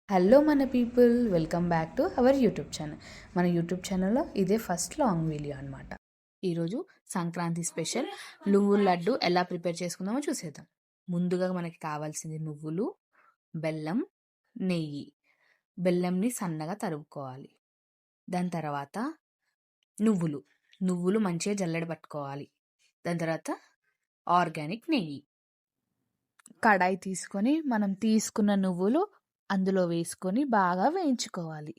Hello మన people, welcome back to our YouTube channel. మన YouTube ఛానల్లో ఇదే ఫస్ట్ లాంగ్ వీడియో అనమాట. ఈరోజు సంక్రాంతి స్పెషల్ నువ్వుల లడ్డు ఎలా ప్రిపేర్ చేసుకుందామో చూసేద్దాం. ముందుగా మనకి కావాల్సింది నువ్వులు, బెల్లం, నెయ్యి. బెల్లంని సన్నగా తరుముకోవాలి. దాని తర్వాత నువ్వులు మంచిగా జల్లెడ పట్టుకోవాలి. దాని తర్వాత ఆర్గానిక్ నెయ్యి. కడాయి తీసుకొని మనం తీసుకున్న నువ్వులు అందులో వేసుకొని బాగా వేయించుకోవాలి.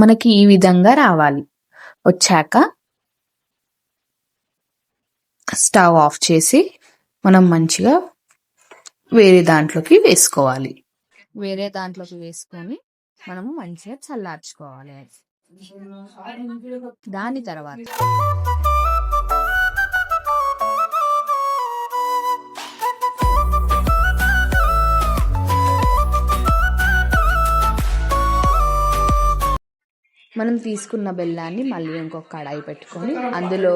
మనకి ఈ విధంగా రావాలి. వచ్చాక స్టవ్ ఆఫ్ చేసి మనం మంచిగా వేరే దాంట్లోకి వేసుకోవాలి. వేరే దాంట్లోకి వేసుకొని మనము మంచిగా చల్లార్చుకోవాలి. దాని తర్వాత మనం తీసుకున్న బెల్లాన్ని మళ్ళీ ఇంకొక కడాయి పెట్టుకొని అందులో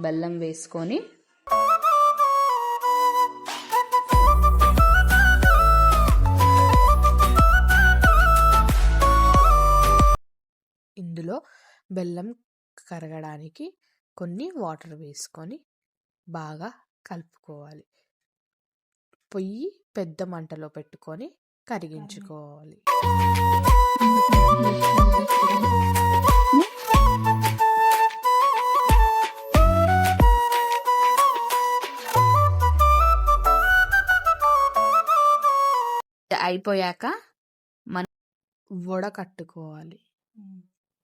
బెల్లం వేసుకొని ఇందులో బెల్లం కరగడానికి కొన్ని వాటర్ వేసుకొని బాగా కలుపుకోవాలి. పొయ్యి పెద్ద మంటలో పెట్టుకొని కరిగించుకోవాలి. అయిపోయాక మనం వడకట్టుకోవాలి.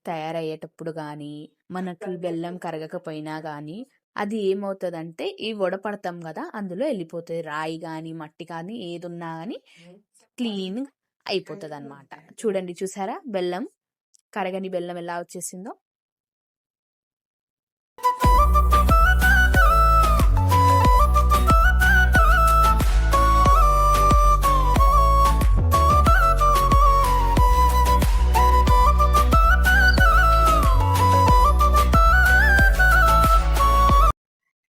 తయారయ్యేటప్పుడు కానీ మనకి బెల్లం కరగకపోయినా కానీ అది ఏమవుతుందంటే ఈ వడపడతాం కదా, అందులో వెళ్ళిపోతుంది. రాయి కానీ మట్టి కానీ ఏది ఉన్నా కానీ క్లీన్ అయిపోతుంది అనమాట. చూడండి, చూసారా బెల్లం కరగని బెల్లం ఎలా వచ్చేసిందో.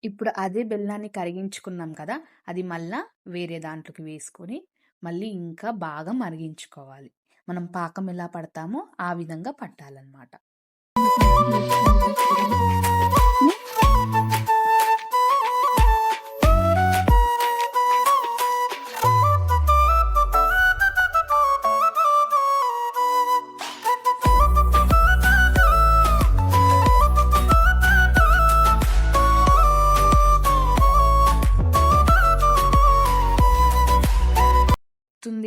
ఇప్పుడు అదే బెల్లాన్ని కరిగించుకున్నాం కదా, అది మళ్ళా వేరే దాంట్లోకి వేసుకొని మళ్ళీ ఇంకా బాగా మరిగించుకోవాలి. మనం పాకం ఎలా పడతామో ఆ విధంగా పట్టాలన్నమాట.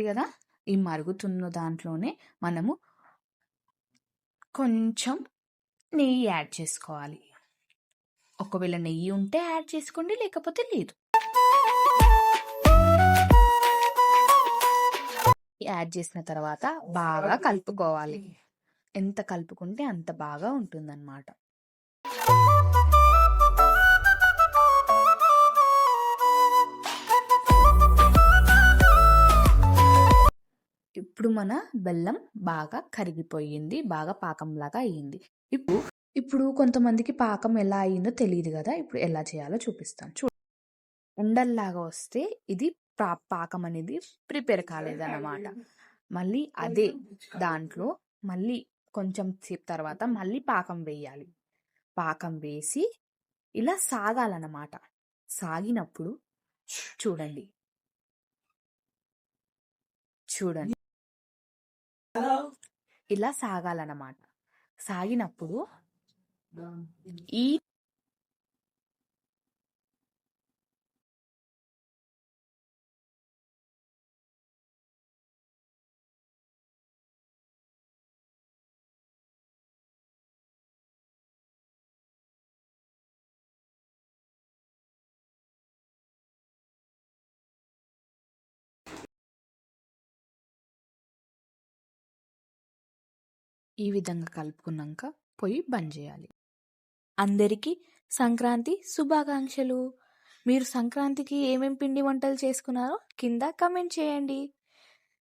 కదా, ఈ మరుగుతున్న దాంట్లోనే మనము కొంచెం నెయ్యి యాడ్ చేసుకోవాలి. ఒకవేళ నెయ్యి ఉంటే యాడ్ చేసుకోండి, లేకపోతే లేదు. యాడ్ చేసిన తర్వాత బాగా కలుపుకోవాలి. ఎంత కలుపుకుంటే అంత బాగా ఉంటుందన్నమాట. ఇప్పుడు మన బెల్లం బాగా కరిగిపోయింది, బాగా పాకంలాగా అయ్యింది. ఇప్పుడు కొంతమందికి పాకం ఎలా అయ్యిందో తెలియదు కదా, ఇప్పుడు ఎలా చేయాలో చూపిస్తాను. ఉండల్లాగా వస్తే ఇది పాకం అనేది ప్రిపేర్ కాలేదన్నమాట. మళ్ళీ అదే దాంట్లో మళ్ళీ కొంచెం సేపు తర్వాత మళ్ళీ పాకం వేయాలి. పాకం వేసి ఇలా సాగాలన్నమాట. సాగినప్పుడు చూడండి ఇలా సాగాలన్నమాట. సాగినప్పుడు ఈ ఈ విధంగా కలుపుకున్నాక పొయ్యి బంద్ చేయాలి. అందరికీ సంక్రాంతి శుభాకాంక్షలు. మీరు సంక్రాంతికి ఏమేం పిండి వంటలు చేసుకున్నారో కింద కమెంట్ చేయండి.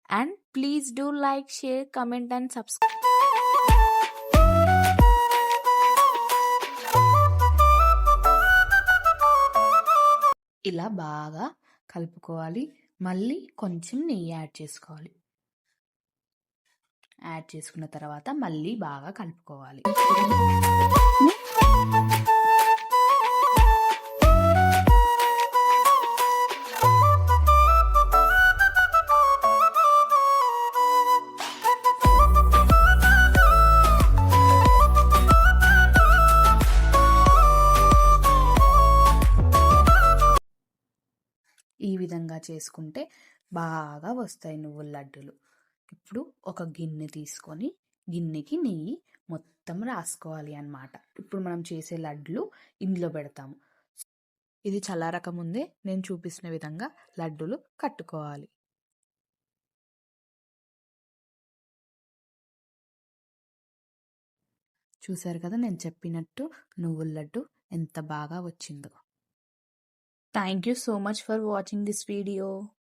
And please do like, share, comment and subscribe. ఇలా బాగా కలుపుకోవాలి. మళ్ళీ కొంచెం నెయ్యి యాడ్ చేసుకోవాలి. యాడ్ చేసుకున్న తర్వాత మళ్ళీ బాగా కలుపుకోవాలి. ఈ విధంగా చేసుకుంటే బాగా వస్తాయి నువ్వుల లడ్డూలు. ఇప్పుడు ఒక గిన్నె తీసుకొని గిన్నెకి నెయ్యి మొత్తం రాసుకోవాలి అన్నమాట. ఇప్పుడు మనం చేసే లడ్లు ఇందులో పెడతాము. ఇది చల్లారక ముందే నేను చూపిస్తున్న విధంగా లడ్డూలు కట్టుకోవాలి. చూసారు కదా, నేను చెప్పినట్టు నువ్వుల లడ్డు ఎంత బాగా వచ్చిందో. Thank you so much for watching this video.